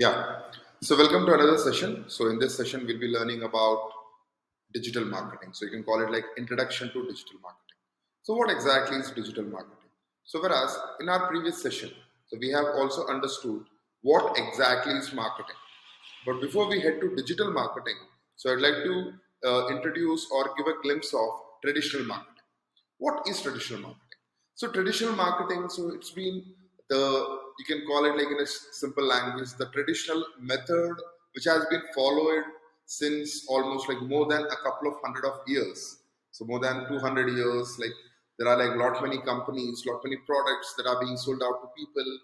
Yeah. So welcome to another session. So in this session, we'll be learning about digital marketing. So you can call it like introduction to digital marketing. So what exactly is digital marketing? So whereas in our previous session, so we have also understood what exactly is marketing. But before we head to digital marketing, so I'd like to introduce or give a glimpse of traditional marketing. What is traditional marketing? So traditional marketing, so it's been you can call it like in a simple language, the traditional method which has been followed since almost like more than a couple of hundred of years. So more than 200 years, like there are like lot many companies, lot many products that are being sold out to people.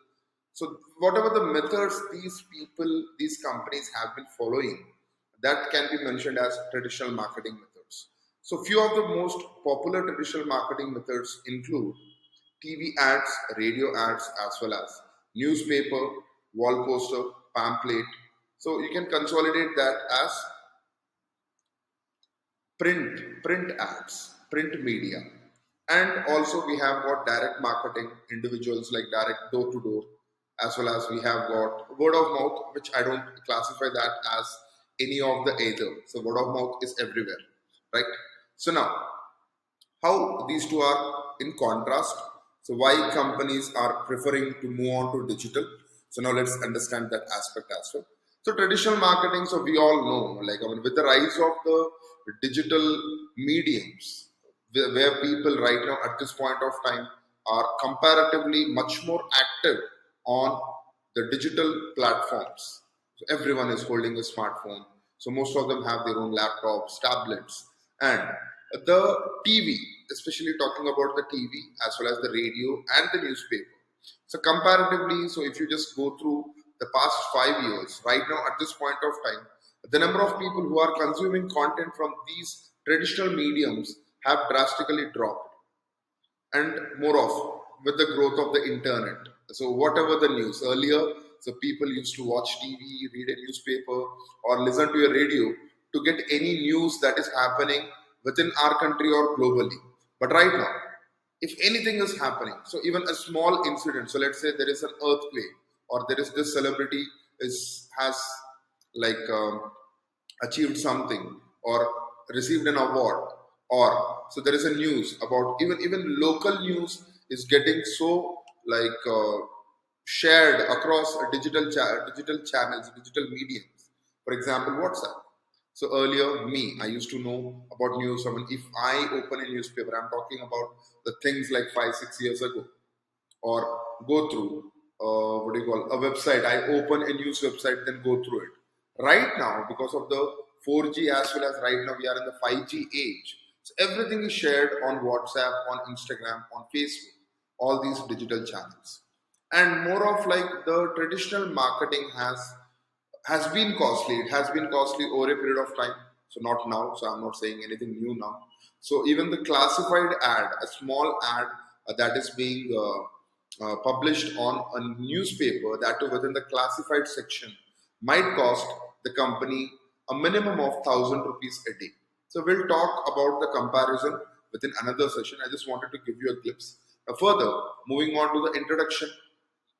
So whatever the methods these people, these companies have been following, that can be mentioned as traditional marketing methods. So few of the most popular traditional marketing methods include TV ads, radio ads, as well as newspaper, wall poster, pamphlet. So you can consolidate that as print ads, print media. And also we have got direct marketing, individuals like direct door to door, as well as we have got word of mouth, which I don't classify that as any of the either. So word of mouth is everywhere, right? So now how these two are in contrast, so why companies are preferring to move on to digital. So now let's understand that aspect as well. So traditional marketing, so we all know, like I mean, with the rise of the digital mediums, where people right now at this point of time are comparatively much more active on the digital platforms. So everyone is holding a smartphone, so most of them have their own laptops, tablets, and the TV, especially talking about the TV as well as the radio and the newspaper. So comparatively, so if you just go through the past 5 years, right now at this point of time, the number of people who are consuming content from these traditional mediums have drastically dropped, and more of with the growth of the internet. So whatever the news earlier, so people used to watch TV, read a newspaper, or listen to a radio to get any news that is happening within our country or globally. But right now, if anything is happening, so even a small incident, so let's say there is an earthquake, or there is this celebrity is has like achieved something or received an award, or so there is a news about, even local news is getting so like shared across a digital channels, digital mediums. For example, WhatsApp. So earlier, me, I used to know about news. I mean, if I open a newspaper, I'm talking about the things like 5 6 years ago, or go through what do you call a website. I open a news website, then go through it. Right now, because of the 4G, as well as right now we are in the 5G age, so everything is shared on WhatsApp, on Instagram, on Facebook, all these digital channels. And more of like the traditional marketing has been costly. It has been costly over a period of time. So not now. So I'm not saying anything new now. So even the classified ad, a small ad that is being published on a newspaper, that too within the classified section, might cost the company a minimum of 1,000 rupees a day. So we'll talk about the comparison within another session. I just wanted to give you a glimpse. Further, moving on to the introduction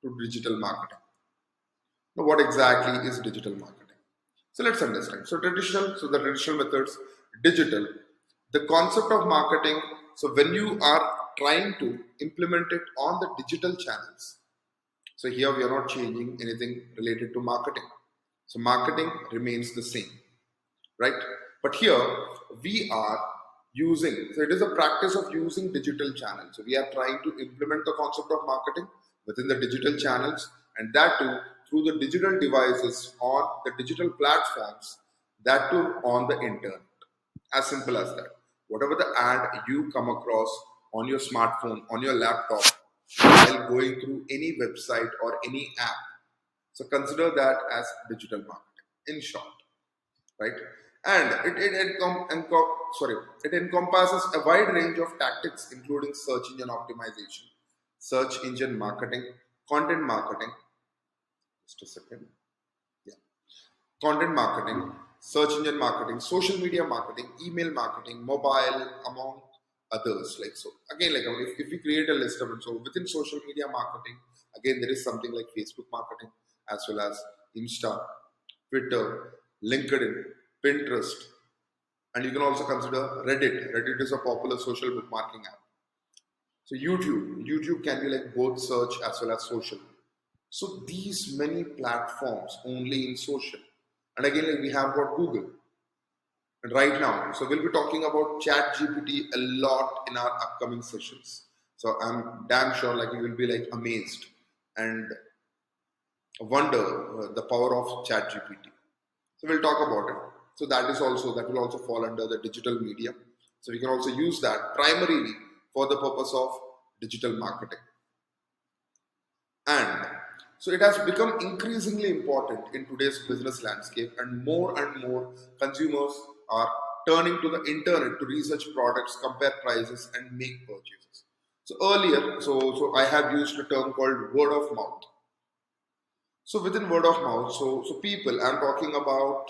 to digital marketing. Now, what exactly is digital marketing? So let's understand. So the traditional methods, digital, the concept of marketing. So when you are trying to implement it on the digital channels, so here we are not changing anything related to marketing. So marketing remains the same, right? But here we are using, so it is a practice of using digital channels. So we are trying to implement the concept of marketing within the digital channels, and that too through the digital devices on the digital platforms, that too on the internet. As simple as that. Whatever the ad you come across on your smartphone, on your laptop, while going through any website or any app, so consider that as digital marketing in short, right? And it encompasses a wide range of tactics, including search engine optimization, search engine marketing, content marketing. Just a second. Yeah. Content marketing, search engine marketing, social media marketing, email marketing, mobile, among others. Like so, again, like if we create a list of it, so within social media marketing, again there is something like Facebook marketing, as well as Insta, Twitter, LinkedIn, Pinterest, and you can also consider Reddit. Reddit is a popular social bookmarking app. So YouTube can be like both search as well as social. So these many platforms only in social. And again, like we have got Google. And right now, so we'll be talking about Chat GPT a lot in our upcoming sessions. So I'm damn sure like you will be like amazed and wonder the power of Chat GPT. So we'll talk about it. So that will also fall under the digital media. So we can also use that primarily for the purpose of digital marketing. And so it has become increasingly important in today's business landscape, and more consumers are turning to the internet to research products, compare prices, and make purchases. So earlier, so I have used a term called word of mouth. So within word of mouth, so people, I'm talking about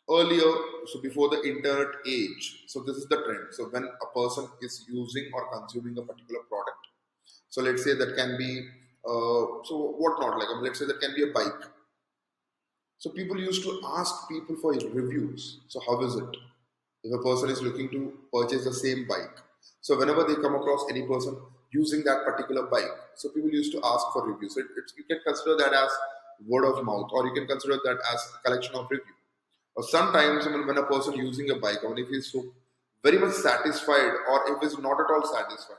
earlier, so before the internet age. So this is the trend. So when a person is using or consuming a particular product, so let's say that can be so what not like let's say that can be a bike. So people used to ask people for reviews. So how is it? If a person is looking to purchase the same bike, so whenever they come across any person using that particular bike, so people used to ask for reviews. So you can consider that as word of mouth, or you can consider that as a collection of reviews. Or sometimes when a person using a bike, or if he's so very much satisfied, or if he's not at all satisfied,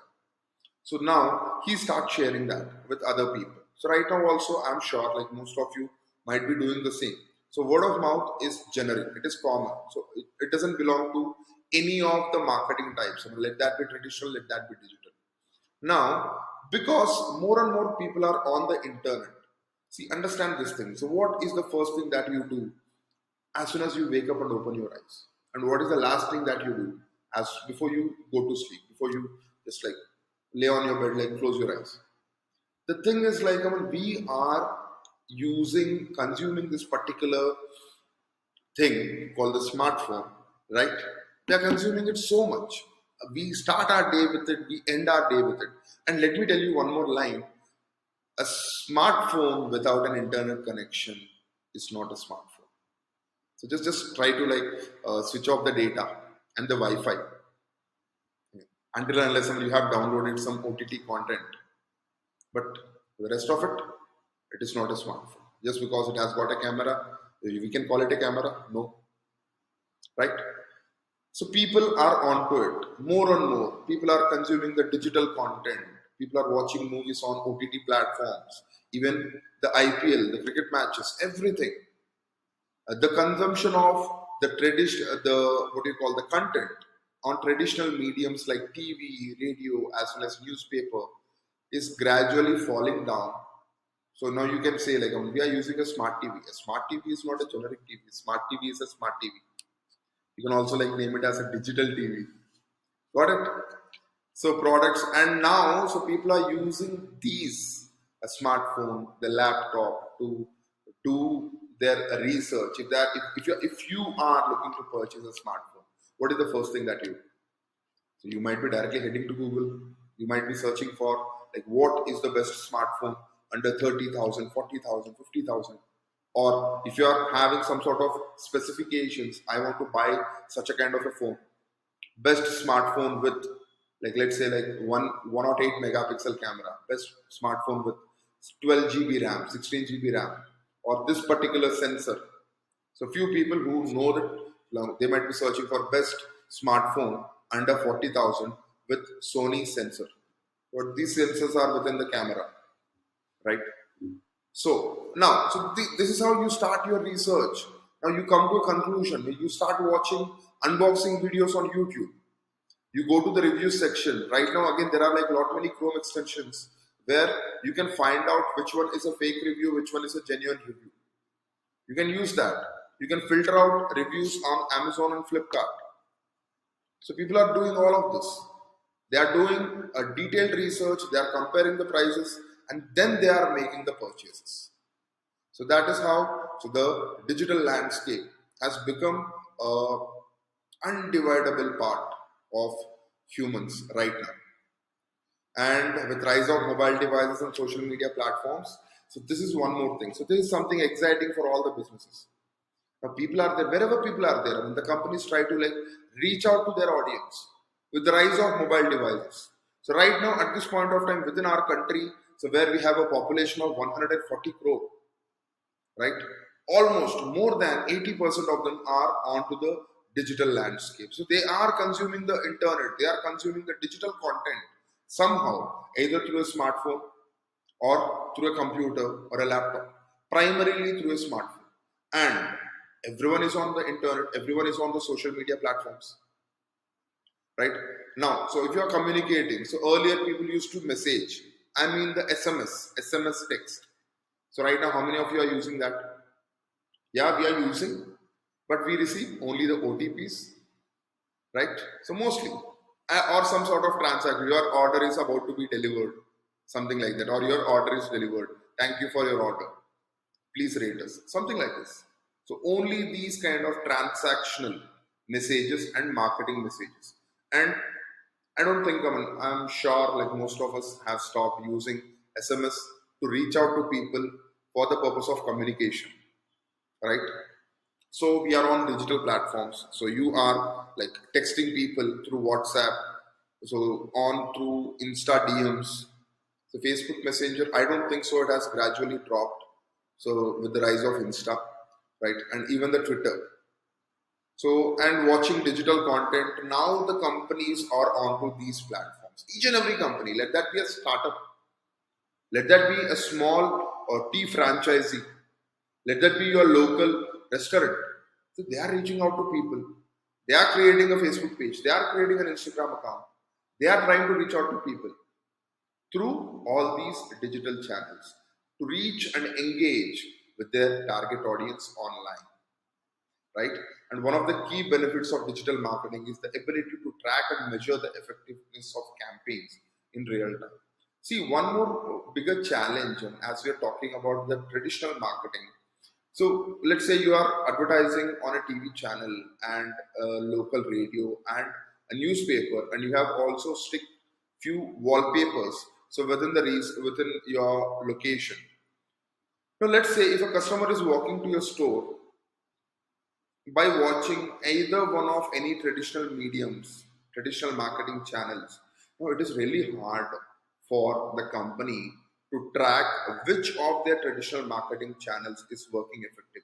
so now he starts sharing that with other people. So right now also I'm sure like most of you might be doing the same. So word of mouth is generic, it is common. So it doesn't belong to any of the marketing types. Let that be traditional, let that be digital. Now, because more and more people are on the internet, see, understand this thing. So what is the first thing that you do as soon as you wake up and open your eyes? And what is the last thing that you do as before you go to sleep, before you just like lay on your bed, like close your eyes? The thing is like we are consuming this particular thing called the smartphone, right? We are consuming it so much. We start our day with it, we end our day with it. And let me tell you one more line: a smartphone without an internet connection is not a smartphone. So just try to like switch off the data and the Wi-Fi until and unless you have downloaded some OTT content. But the rest of it, it is not a smartphone. Just because it has got a camera, we can call it a camera? No, right? So people are onto it more and more. People are consuming the digital content. People are watching movies on OTT platforms, even the IPL, the cricket matches, everything. The consumption of the what do you call the content on traditional mediums like TV, radio, as well as newspaper is gradually falling down. So now you can say like we are using a smart TV. A smart TV is not a generic TV. Smart TV is a smart TV. You can also like name it as a digital TV. Got it? So products, and now so people are using these a smartphone, the laptop to do their research. If you are looking to purchase a smartphone, what is the first thing that you do? So you might be directly heading to Google. You might be searching for like what is the best smartphone under 30,000, 40,000, 50,000. Or if you are having some sort of specifications, I want to buy such a kind of a phone. Best smartphone with like let's say like 108 megapixel camera. Best smartphone with 12 GB RAM, 16 GB RAM, or this particular sensor. So few people who know that they might be searching for best smartphone under 40,000 with Sony sensor. But these sensors are within the camera, right? So now, this is how you start your research. Now you come to a conclusion. You start watching unboxing videos on YouTube. You go to the review section. Right now, again, there are like lot many Chrome extensions where you can find out which one is a fake review, which one is a genuine review. You can use that. You can filter out reviews on Amazon and Flipkart. So people are doing all of this. They are doing a detailed research, they are comparing the prices, and then they are making the purchases. So that is how the digital landscape has become a undividable part of humans right now. And with rise of mobile devices and social media platforms, So this is one more thing. So this is something exciting for all the businesses. Now people are there, wherever people are there. I mean, the companies try to like reach out to their audience with the rise of mobile devices. So right now at this point of time within our country, so where we have a population of 140 crore, right? Almost more than 80% of them are onto the digital landscape. So they are consuming the internet, they are consuming the digital content somehow, either through a smartphone or through a computer or a laptop, primarily through a smartphone. And everyone is on the internet, everyone is on the social media platforms, right? Now, so if you are communicating, so earlier people used to message, I mean the SMS text. So right now, how many of you are using that? Yeah, we are using, but we receive only the OTPs, right? So mostly, or some sort of transaction. Your order is about to be delivered, something like that, or your order is delivered. Thank you for your order. Please rate us, something like this. So only these kind of transactional messages and marketing messages. And I don't think, I mean, I'm sure like most of us have stopped using SMS to reach out to people for the purpose of communication, right? So we are on digital platforms. So you are like texting people through WhatsApp, so on through Insta DMs. So Facebook Messenger, I don't think so. It has gradually dropped. So with the rise of Insta, right, and even the Twitter. So and watching digital content, now the companies are onto these platforms. Each and every company, let that be a startup, let that be a small or tea franchisee, let that be your local restaurant. So they are reaching out to people. They are creating a Facebook page. They are creating an Instagram account. They are trying to reach out to people through all these digital channels to reach and engage with their target audience online, right? And one of the key benefits of digital marketing is the ability to track and measure the effectiveness of campaigns in real time. See, one more bigger challenge, and as we are talking about the traditional marketing. So let's say you are advertising on a TV channel and a local radio and a newspaper, and you have also stick few wallpapers. So within your location. Now let's say if a customer is walking to your store by watching either one of any traditional mediums, traditional marketing channels, it is really hard for the company to track which of their traditional marketing channels is working effectively.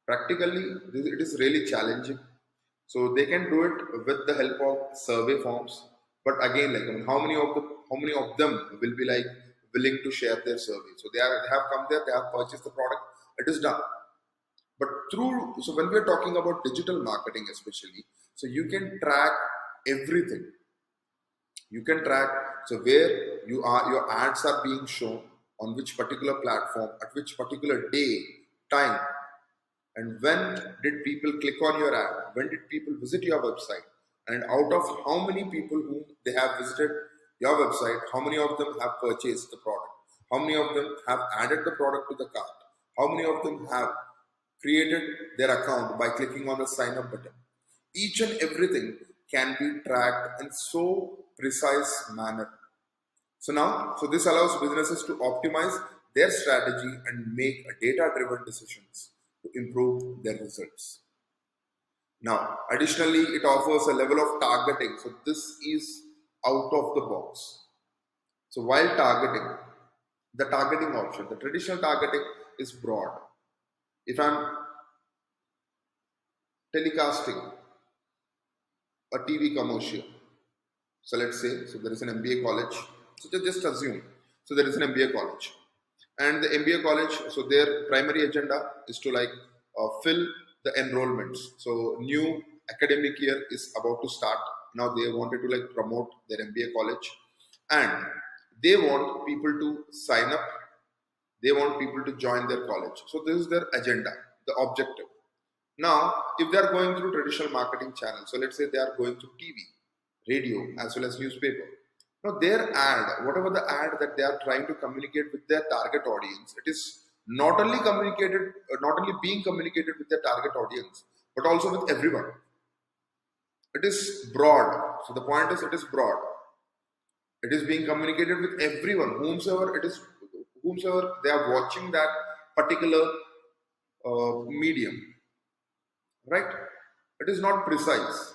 Practically, it is really challenging. So they can do it with the help of survey forms. But again, like I mean, how many of them will be like willing to share their survey? So they have come there, they have purchased the product, it is done. But through, so when we are talking about digital marketing especially, so you can track everything. You can track, so where your ads are being shown, on which particular platform, at which particular day, time, and when did people click on your ad, when did people visit your website, and out of how many people whom they have visited your website, how many of them have purchased the product, how many of them have added the product to the cart, how many of them have created their account by clicking on the sign up button. Each and everything can be tracked in so precise manner. So this allows businesses to optimize their strategy and make data driven decisions to improve their results. Now, additionally, it offers a level of targeting. So this is out of the box. So while targeting, the targeting option, the traditional targeting is broad. If I'm telecasting a TV commercial, so let's say, so there is an MBA college. So just assume, so there is an MBA college, and the MBA college, so their primary agenda is to like fill the enrollments. So new academic year is about to start. Now they wanted to like promote their MBA college, and they want people to sign up. They want people to join their college. So this is their agenda, the objective. Now, if they are going through traditional marketing channels, so let's say they are going through TV, radio, as well as newspaper. Now, their ad, whatever the ad that they are trying to communicate with their target audience, it is not only being communicated with their target audience, but also with everyone. It is broad. So the point is, it is broad. It is being communicated with everyone, whomsoever they are watching that particular medium, right? It is not precise.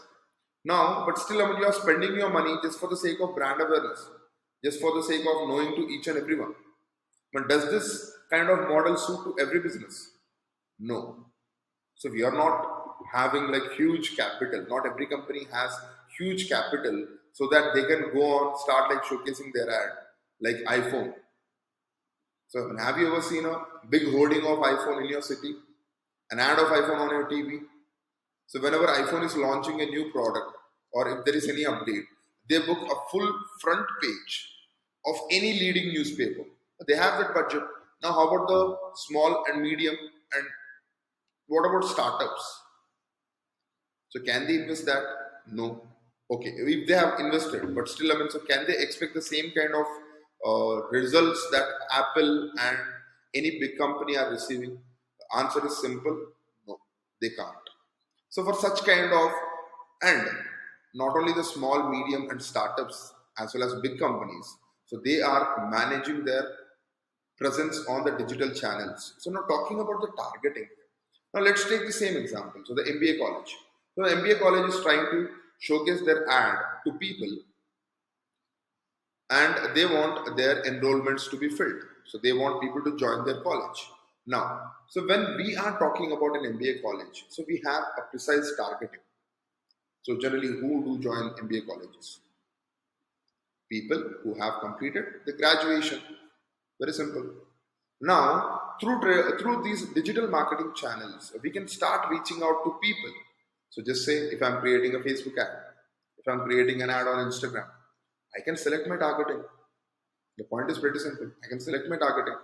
Now, but still, I mean, you are spending your money just for the sake of brand awareness, just for the sake of knowing to each and everyone. But does this kind of model suit to every business? No. So we are not having like huge capital. Not every company has huge capital so that they can go on start like showcasing their ad, like iPhone. So have you ever seen a big hoarding of iPhone in your city? An ad of iPhone on your TV? So whenever iPhone is launching a new product or if there is any update, they book a full front page of any leading newspaper. They have that budget. Now how about the small and medium and what about startups? So can they invest that? No. Okay, if they have invested, but still, I mean, so can they expect the same kind of results that Apple and any big company are receiving? The answer is simple: no, they can't. So for such kind of, and not only the small, medium, and startups as well as big companies, so they are managing their presence on the digital channels. So now talking about the targeting. Now let's take the same example. So the MBA college. So the MBA college is trying to showcase their ad to people and they want their enrollments to be filled. So they want people to join their college. Now, so when we are talking about an MBA college, so we have a precise targeting. So generally, who do join MBA colleges? People who have completed the graduation. Very simple. Now, through these digital marketing channels, we can start reaching out to people. So just say if I'm creating a Facebook ad, if I'm creating an ad on Instagram, I can select my targeting. The point is pretty simple. I can select my targeting.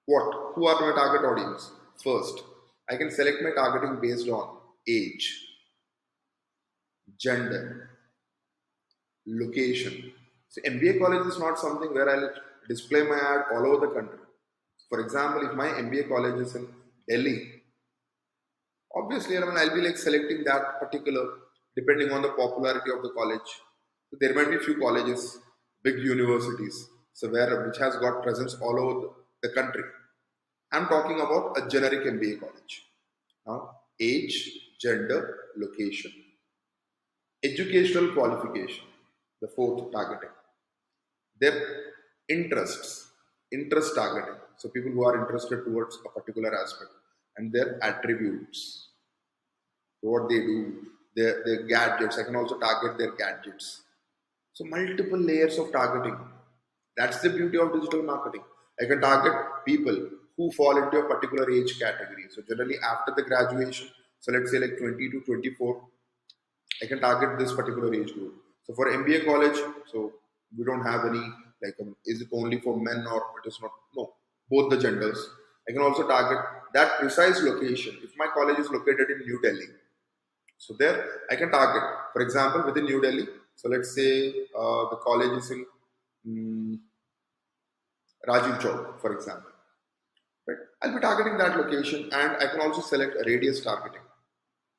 What? Who are my target audience? First, I can select my targeting based on age, gender, location. So MBA college is not something where I'll display my ad all over the country. For example, if my MBA college is in Delhi, obviously I'll be like selecting that particular depending on the popularity of the college. So there might be few colleges, big universities, so where which has got presence all over the country. I'm talking about a generic MBA college. Now, age, gender, location, educational qualification, the fourth targeting. Their interests, interest targeting. So people who are interested towards a particular aspect and their attributes. So what they do, their gadgets. I can also target their gadgets. So multiple layers of targeting. That's the beauty of digital marketing. I can target people who fall into a particular age category. So generally after the graduation, so let's say like 20 to 24, I can target this particular age group. So for MBA college, so we don't have any like is it only for men or it is not? No, both the genders. I can also target that precise location. If my college is located in New Delhi, so there I can target. For example, within New Delhi, so let's say the college is in mm, Rajiv Chowk, for example. Right? I'll be targeting that location, and I can also select a radius targeting.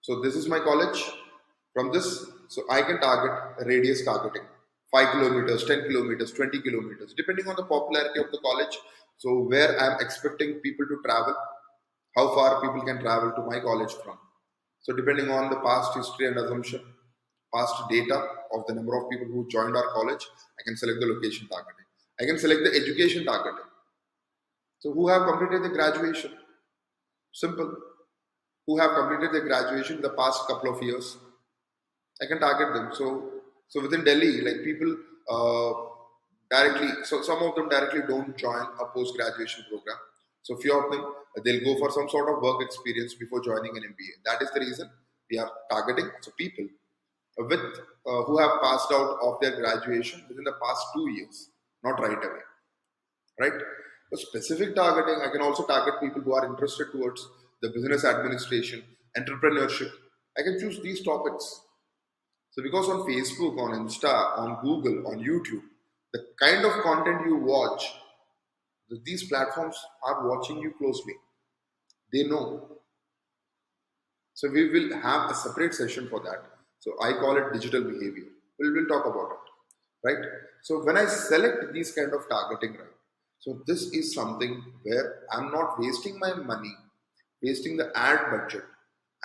So this is my college. From this, so I can target radius targeting 5 kilometers, 10 kilometers, 20 kilometers, depending on the popularity of the college. So where I'm expecting people to travel, how far people can travel to my college from. So depending on the past history and assumption, past data of the number of people who joined our college, I can select the location targeting. I can select the education targeting. So who have completed the graduation? Simple. Who have completed the graduation in the past couple of years? I can target them. So within Delhi, like people directly, so some of them directly don't join a post graduation program. So few of them they'll go for some sort of work experience before joining an MBA. That is the reason we are targeting. So people with who have passed out of their graduation within the past 2 years, not right away, right? For specific targeting, I can also target people who are interested towards the business administration, entrepreneurship. I can choose these topics. So because on Facebook, on Insta, on Google, on YouTube, the kind of content you watch, these platforms are watching you closely. They know. So we will have a separate session for that. So I call it digital behavior. We'll talk about it. Right? So when I select these kind of targeting, right? So this is something where I'm not wasting my money, wasting the ad budget.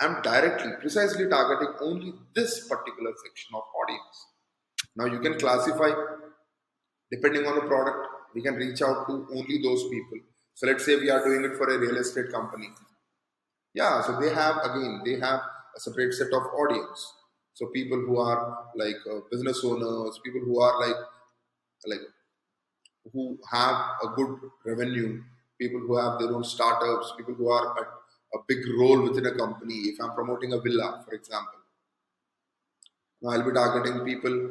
I'm directly, precisely targeting only this particular section of audience. Now you can classify depending on the product. We can reach out to only those people. So let's say we are doing it for a real estate company. Yeah, so they have a separate set of audience. So people who are like business owners, people who are like who have a good revenue, people who have their own startups, people who are at a big role within a company. If I'm promoting a villa, for example, now I'll be targeting people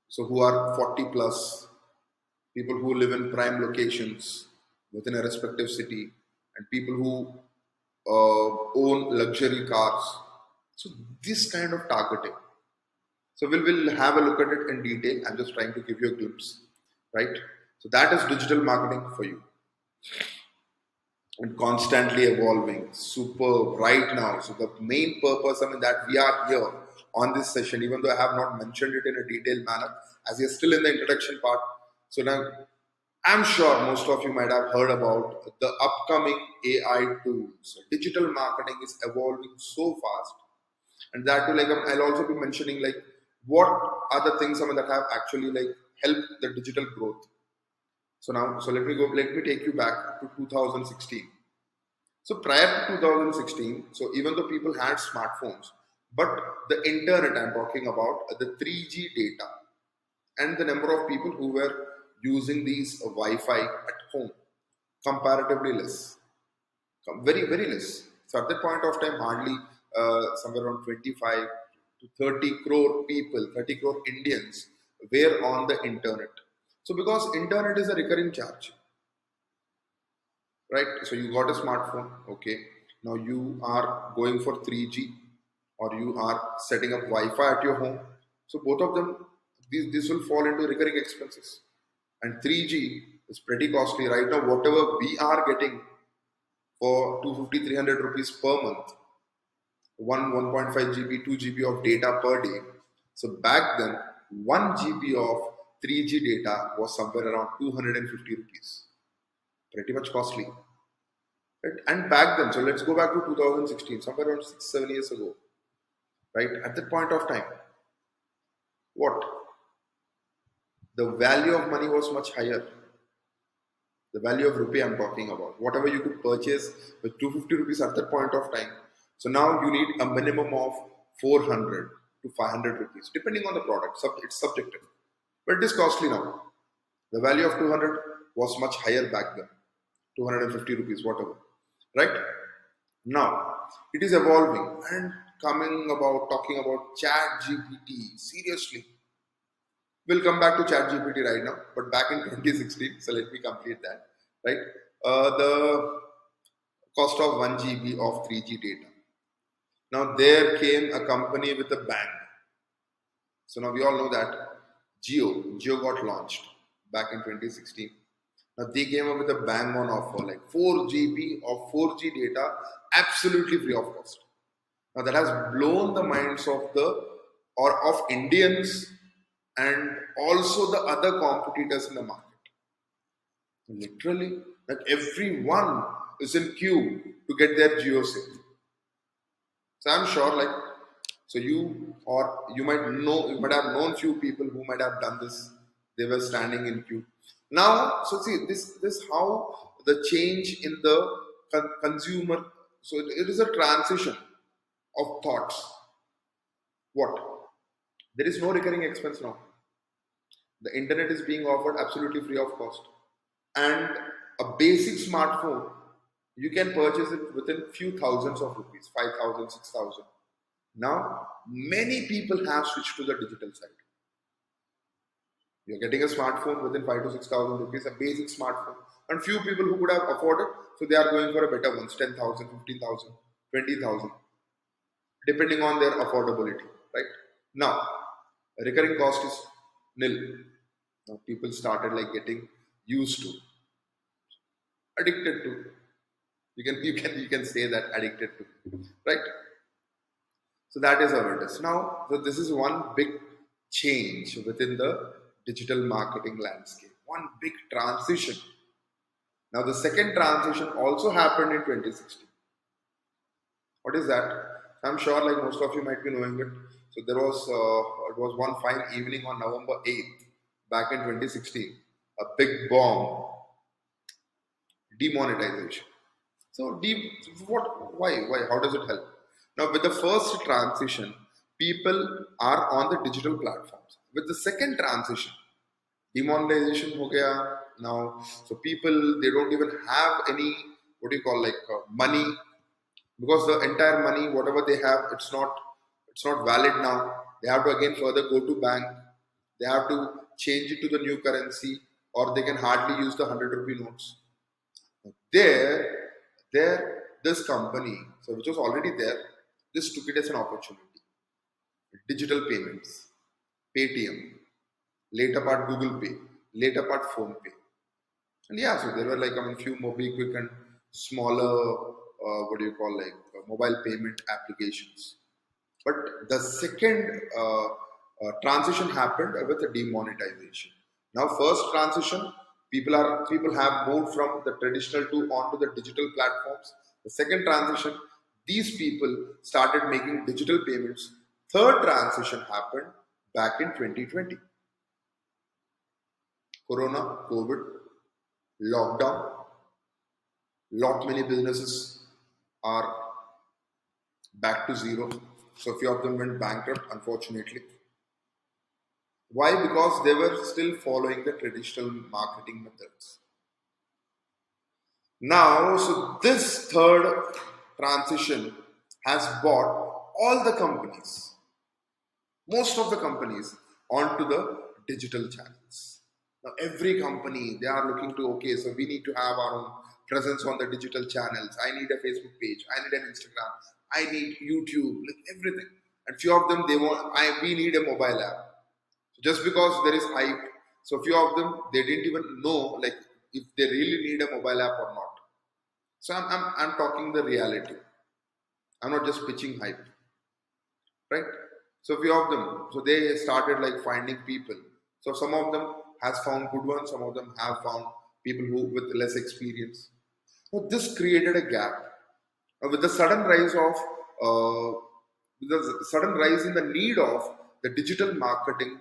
so who are 40 plus, people who live in prime locations within a respective city, and people who own luxury cars. So this kind of targeting. So we'll have a look at it in detail. I'm just trying to give you a glimpse, right? So that is digital marketing for you, and constantly evolving. Superb right now. So the main purpose, I mean, that we are here on this session, even though I have not mentioned it in a detailed manner, as we are still in the introduction part. So now I'm sure most of you might have heard about the upcoming AI tools. Digital marketing is evolving so fast, and that too, like I'll also be mentioning like what are the things, I mean, that have actually like helped the digital growth. So now, so let me go. Let me take you back to 2016. So prior to 2016, so even though people had smartphones, but the internet, I'm talking about the 3G data and the number of people who were using these Wi-Fi at home, comparatively less, very very less. So at that point of time, hardly somewhere around 25 to 30 crore people, 30 crore Indians were on the internet. So because internet is a recurring charge, right? So you got a smartphone, okay. Now you are going for 3G, or you are setting up Wi-Fi at your home. So both of them, this will fall into recurring expenses. And 3G is pretty costly right now. Whatever we are getting for 250, 300 rupees per month, 1.5 GB, 2 GB of data per day. So back then, 1 GB of 3G data was somewhere around 250 rupees. Pretty much costly. Right? And back then, so let's go back to 2016, somewhere around 6, 7 years ago, right? At that point of time, what? The value of money was much higher. The value of rupee I'm talking about. Whatever you could purchase with 250 rupees at that point of time. So now you need a minimum of 400 to 500 rupees, depending on the product. It's subjective. But it is costly now. The value of 200 was much higher back then. 250 rupees, whatever. Right? Now, it is evolving and talking about Chat GPT. Seriously. We'll come back to Chat GPT right now, but back in 2016, so let me complete that. Right? The cost of 1 GB of 3G data. Now, there came a company with a bang. So now we all know that Geo got launched back in 2016. Now they came up with a bang on offer, like 4 GB of 4G data, absolutely free of cost. Now that has blown the minds of Indians and also the other competitors in the market. Literally, like everyone is in queue to get their Geo SIM. So I'm sure, like, so you might have known few people who might have done this. They were standing in queue. Now, so see this how the change in the consumer. So it is a transition of thoughts. What? There is no recurring expense now. The internet is being offered absolutely free of cost, and a basic smartphone you can purchase it within few thousands of rupees, 5,000, 6,000. Now, many people have switched to the digital side. You're getting a smartphone within 5 to 6,000 rupees, a basic smartphone. And few people who could have afforded, so they are going for a better ones, 10,000, 15,000, 20,000, depending on their affordability, right? Now, recurring cost is nil. Now, people started like getting used to, addicted to. You can say that addicted to, right? So that is how it is. Now, so this is one big change within the digital marketing landscape. One big transition. Now the second transition also happened in 2016. What is that? I'm sure like most of you might be knowing it. So there was it was one fine evening on November 8th back in 2016, a big bomb, demonetization. So why how does it help? Now with the first transition, people are on the digital platforms. With the second transition, demonetization ho gaya now, so people they don't even have any what do you call like money, because the entire money whatever they have it's not valid now. They have to again further go to bank, they have to change it to the new currency, or they can hardly use the 100 rupee notes. There this company, so which was already there, this took it as an opportunity. Digital payments, Paytm, later part Google Pay, later part Phone Pay. And yeah, so there were like few quick and smaller what do you call like mobile payment applications. But the second transition happened with the demonetization. Now, first transition, people have moved from the traditional to onto the digital platforms. The second transition, these people started making digital payments. Third transition happened back in 2020. Corona, COVID, lockdown, lot many businesses are back to zero. So few of them went bankrupt, unfortunately. Why? Because they were still following the traditional marketing methods. Now, so this third transition has brought all the companies, most of the companies, onto the digital channels. Now, every company they are looking to okay, so we need to have our own presence on the digital channels. I need a Facebook page. I need an Instagram. I need YouTube, like everything. And few of them they want. We need a mobile app. Just because there is hype, so few of them they didn't even know like if they really need a mobile app or not. So I'm talking the reality. I'm not just pitching hype, right? So few of them, so they started like finding people. So some of them has found good ones, some of them have found people who with less experience. So this created a gap. With the sudden rise of the sudden rise in the need of the digital marketing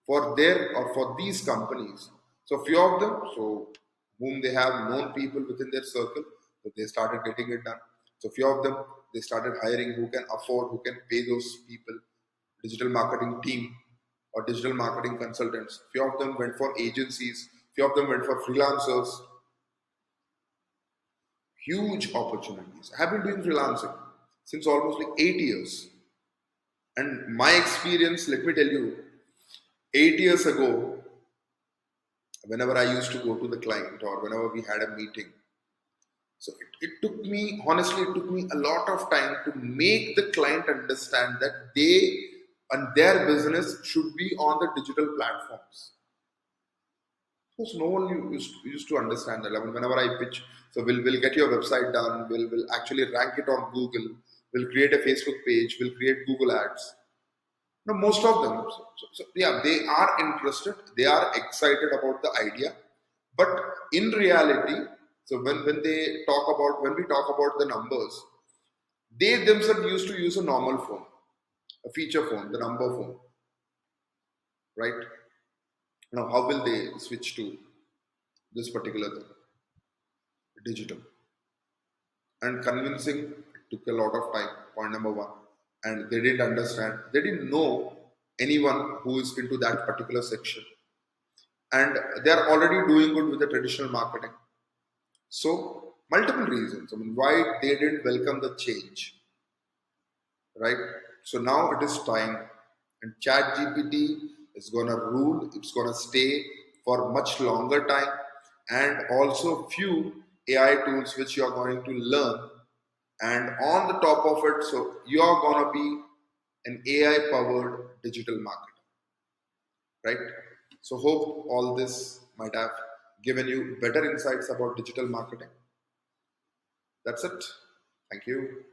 for their or for these companies. So few of them, so whom they have known people within their circle, so they started getting it done. So few of them they started hiring who can afford, who can pay those people, digital marketing team or digital marketing consultants. Few of them went for agencies, few of them went for freelancers. Huge opportunities. I have been doing freelancing since almost like 8 years. And my experience, let me tell you, 8 years ago, whenever I used to go to the client or whenever we had a meeting, so it took me, honestly, it took me a lot of time to make the client understand that they and their business should be on the digital platforms. Because no one used to understand that. I mean, whenever I pitch, so we'll get your website done, we'll actually rank it on Google, we'll create a Facebook page, we'll create Google ads. No, most of them. Yeah, they are interested, they are excited about the idea, but in reality, so when we talk about the numbers, they themselves used to use a normal phone, a feature phone, the number phone, right? Now, how will they switch to this particular thing, digital? And convincing took a lot of time. Point number one, and they didn't understand. They didn't know anyone who is into that particular section, and they are already doing good with the traditional marketing. So multiple reasons. I mean, why they didn't welcome the change, right? So now it is time, and Chat GPT is gonna rule. It's gonna stay for much longer time, and also few AI tools which you are going to learn, and on the top of it, so you are gonna be an AI powered digital marketer, right? So hope all this might have given you better insights about digital marketing. That's it. Thank you.